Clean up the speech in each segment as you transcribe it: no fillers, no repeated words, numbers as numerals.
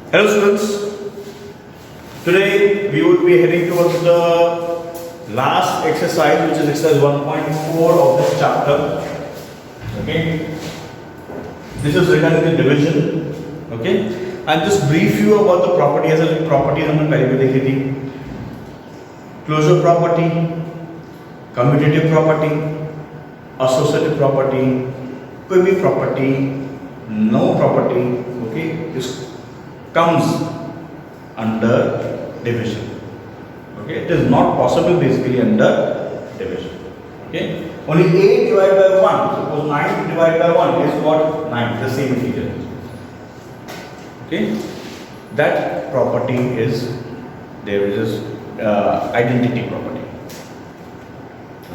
Hello students, today we would be heading towards the last exercise, which is exercise 1.4 of this chapter. Okay, this is regarding the division. Okay, I'll just brief you about the properties and properties हमने पहले भी देखी थी. Closure property, commutative property, associative property, कोई भी property, no property, okay, is comes under division. Okay, it is not possible basically under division. Okay, only 8 divided by 1. Suppose 9 divided by 1 is what? 9, the same integer. Okay, that property is there is identity property.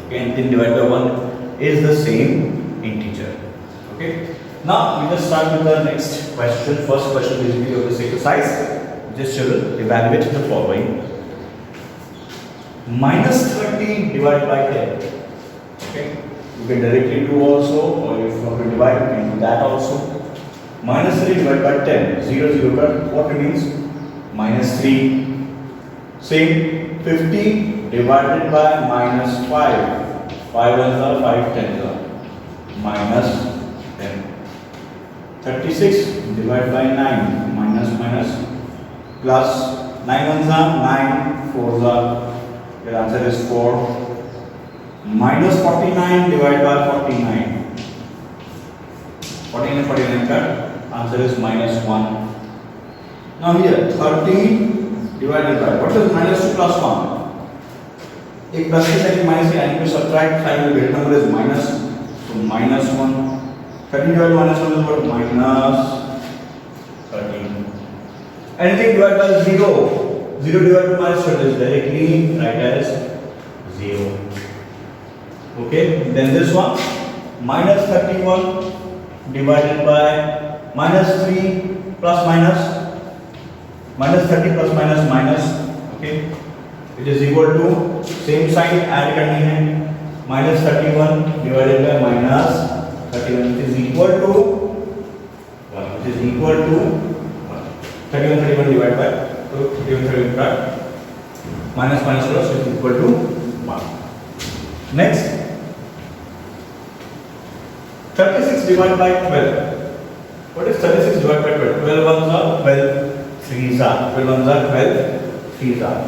Okay, and 10 divided by 1 is the same integer. Okay. Now we just start with the next question. First question basically of this exercise. Just children evaluate the following. Minus 30 divided by 10. Okay. You can directly do also, or if you want to divide, you can do that also. Minus 3 divided by 10. 0, 0 cut. What remains? Minus 3. Same. 50 divided by minus 5. 5 ones are 5 tens are. Minus 10. 36 divided by 9 minus plus 9 ones are 9 fours are, your answer is 4. Minus 49 divided by 49, 49 and 49 cut, answer is minus 1. Now here 30 divided by, what is minus 2 plus 1? एक plus के साथ minus के यानी कि subtract sign में number is minus, so minus 1. 30 divided by minus 1 is what? Minus 13. Anything divided by 0. 0 divided by minus 12 is directly write as 0. Okay. Then this one. Minus 31 divided by minus 3 plus minus. Minus 30 plus minus minus. Okay. It is equal to same sign add करनी है. Minus 31 divided by minus 31, which is equal to 1, which is equal to 1. 31 divided by, so 31 by minus plus is equal to 1. Next, 36 divided by 12. What is 36 divided by 12? 12 ones are 12 threes are. 12 ones are 12 threes are.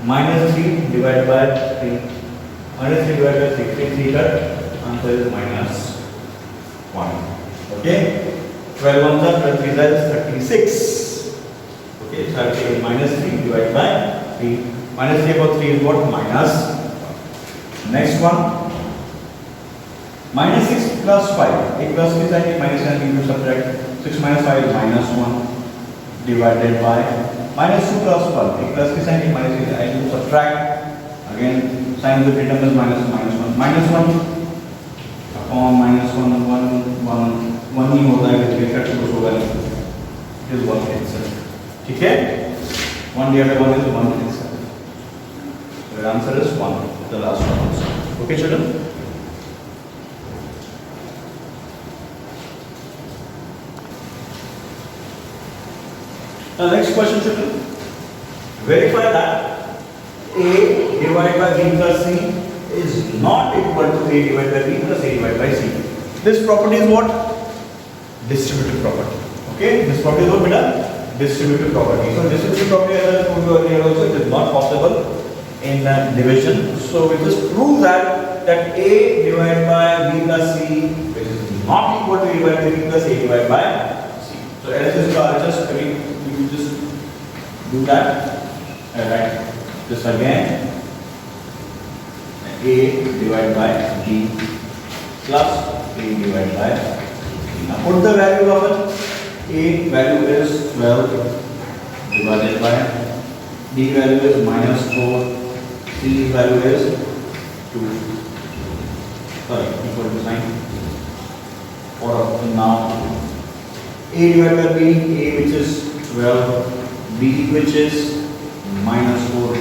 Minus 3 divided by 3. Minus 3 divided by 6. 3 cut. Answer is minus 1. Okay, 12 ones are 12 threes are 36. Okay, 30 minus 3 divided by 3. Minus 3 about 3 is what? Minus 1. Next one. Minus 6 plus 5. A plus is like minus 1 you subtract. 6 minus 5 is minus 1 divided by minus 2 plus 1. A plus is like minus 1 I will subtract. Again, sign of the term is minus 1. Minus 1 और minus 1 ही होता है कि cut कुछ होगा नहीं, it is 1 itself. ठीक है, 1 divided by 1 is 1 itself. So your answer is 1, the last one also. Okay children. Now next question children. Verify that A divided by B plus C is not equal to A divided by B plus A divided by C. This property is what? Distributive property. Okay, this property is what beta? Distributive property. So distributive property, as I told you earlier also, it is not possible in division. So we just prove that A divided by B plus C is not equal to A divided by B plus A divided by C. So LHS we just do that. Alright. This again. A divided by B plus A divided by C. Now put the value of it. A value is 12 divided by B value is minus 4. C value is 2. Sorry, equal to sign. Or now A divided by B, A which is 12, B which is minus 4.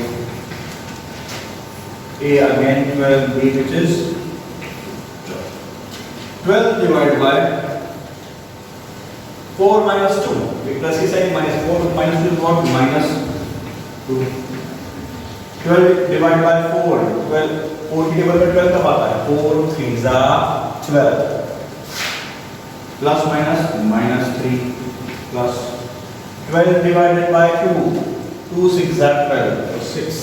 A again 12, B which is 12 divided by 4 minus 2. We plus is sign minus 4 minus 2 is what? Minus 2. 12 divided by 4. 12 4 की table में 12 कब आता है? 4 3 जा 12 plus minus minus 3 plus 12 divided by 2. 2 6 are 12. So 6.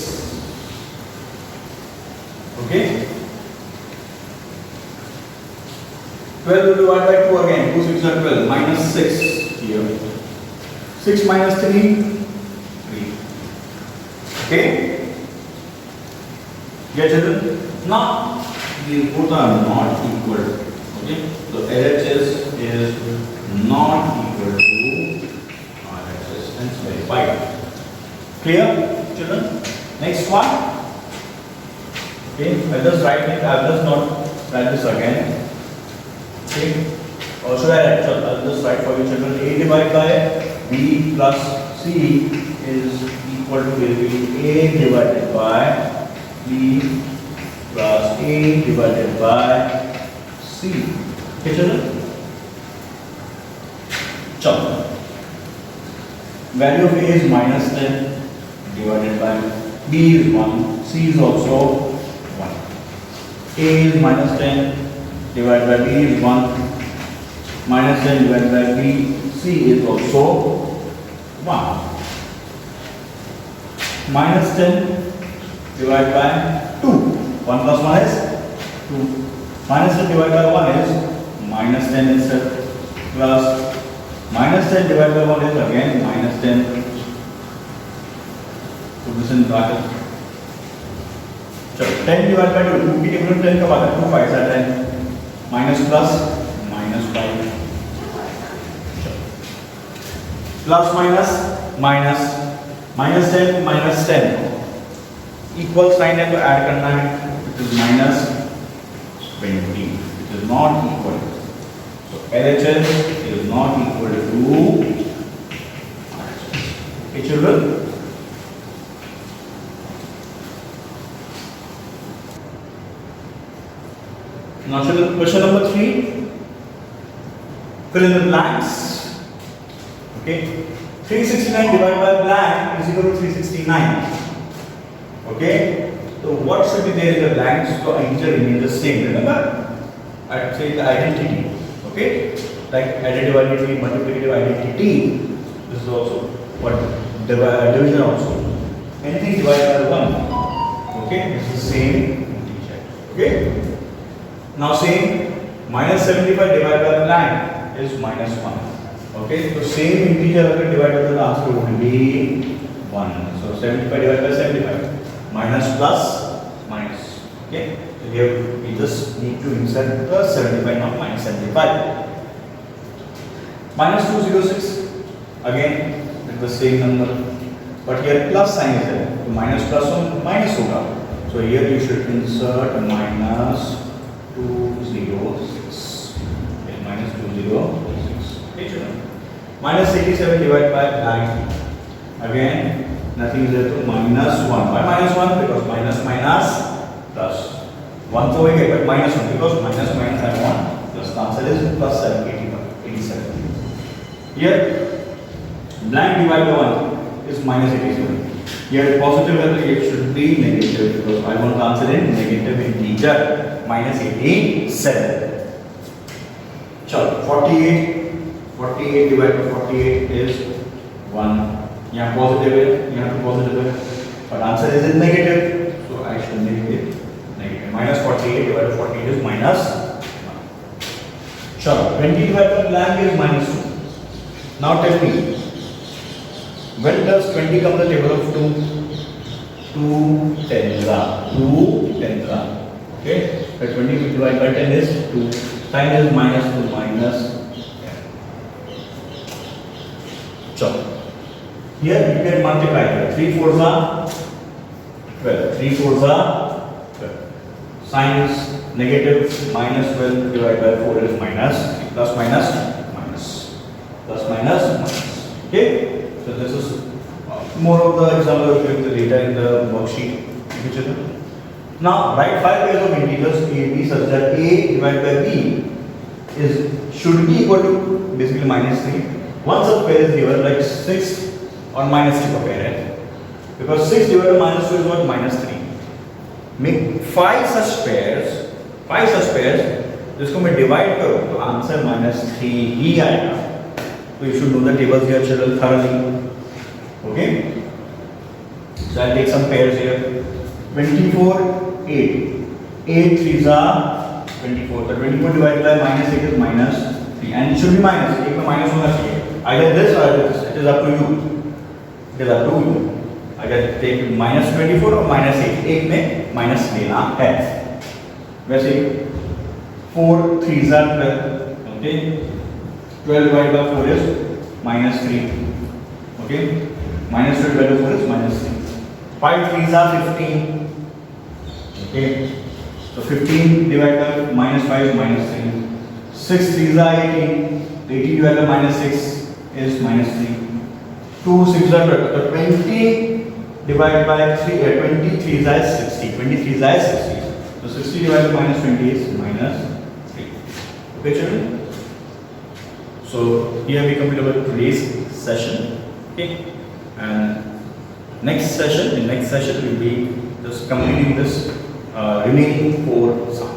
Okay. 12 divided by 2 again. 2 6 are 12. Minus 6 here. 6 minus 3. 3. Okay. Yeah, children. Now these both are not equal. Okay. So LHS is not equal to RHS. Hence verified. Clear, children? Next one. Okay, I'll just write it. I'll just not write this again. Okay. Or should I write? I'll just write for you, children. A divided by B plus C is equal to basically A divided by B plus A divided by C. Okay, children? Chalo. Value of A is minus 10 divided by B is 1, C is also 1. A is minus 10 divided by B is 1, minus 10 divided by B, C is also 1. Minus 10 divided by 2, 1 plus 1 is 2. Minus 10 divided by 1 is minus 10 itself, plus minus 10 divided by 1 is again minus 10. Put this in bracket. So 10 divided by 2, 2 की table में 10 कब आता है? 2 5 are 10. Minus plus minus 5. Plus minus minus minus 10 minus 10. Equal sign है तो add करना है. It is minus 20. It is not equal. So LHS is not equal to RHS. Okay, children. Now, children, question number 3. Fill in the blanks. Okay. 369 divided by blank is equal to 369. Okay. So what should be there in the blanks? So integer remains the same. Remember? I'd say the identity. Okay. Like additive identity, multiplicative identity. This is also what division also. Anything divided by 1. Okay. This is the same integer. Okay. Now same minus 75 divided by blank is minus 1. Okay. So same integer divided by the answer would be 1. So 75 divided by 75. Minus plus minus. Okay. So here we just need to insert plus 75, not minus 75. Minus 206. Again with the same number. But here plus sign is there. So minus plus 1 minus hoga. So here you should insert minus 206. Okay, minus 206. Okay, children. Minus 87 divided by blank. Again. Nothing is there to minus 1. Why minus 1? Because minus minus plus 1 तो होगा but minus 1 because minus minus and 1 plus the answer is plus 87. Here blank divided by 1 is minus 87. Here positive value it should be negative because I want to answer in negative integer minus 87. चलो 48 divided by 48 is 1. यहाँ positive है, यहाँ पे positive है, but answer is in negative, so I should make it negative. Minus 48 divided by 48 is minus 1. Sure. 20 divided by blank is minus 2. Now tell me, when does 20 come to the table of 2? 2 tens are. 2 tens are. Okay. But 20 divided by 10 is 2. Sign is minus 2 minus 10. Sure. Here you can multiply here. 3 4s are 12. 3 4s are 12. Sign is negative. Minus 12 divided by 4 is minus. Plus minus minus. Plus minus minus. Okay. So this is more of the example of the data in the worksheet. Now write 5 pairs of integers a b such that a divided by b is should be equal to basically minus 3. one such pair is given, like 6 or minus 3 का pair है, because 6 divided by minus 2 is what? Minus 3. Make 5 such pairs, जिसको मैं divide करूँ तो answer minus 3 ही आएगा. So you should know the tables here, children, thoroughly. Okay? So I'll take some pairs here. 24, 8. 8 3s are 24. The 24 divided by minus 8 is minus 3. And it should be minus. एक में minus होना चाहिए. Either this or this. It is up to you. It is up to you. अगर take minus 24 और minus 8. एक में minus लेना है. वैसे 4 3s are 12. Okay? 12 divided by 4 is minus 3. Okay? Minus 12 divided by 4 is minus 3. 5 3s are 15. Okay? So 15 divided by minus 5 is minus 3. 6 3s are 18. 18 divided by minus 6 is minus 3. 2 6s are 12. So 20 divided by 3, 23 is 60. 23 is 60. So 60 divided by minus 20 is minus 3. Okay, children? So here we complete our today's session. Okay, and in next session we'll be just completing this remaining 4 sums.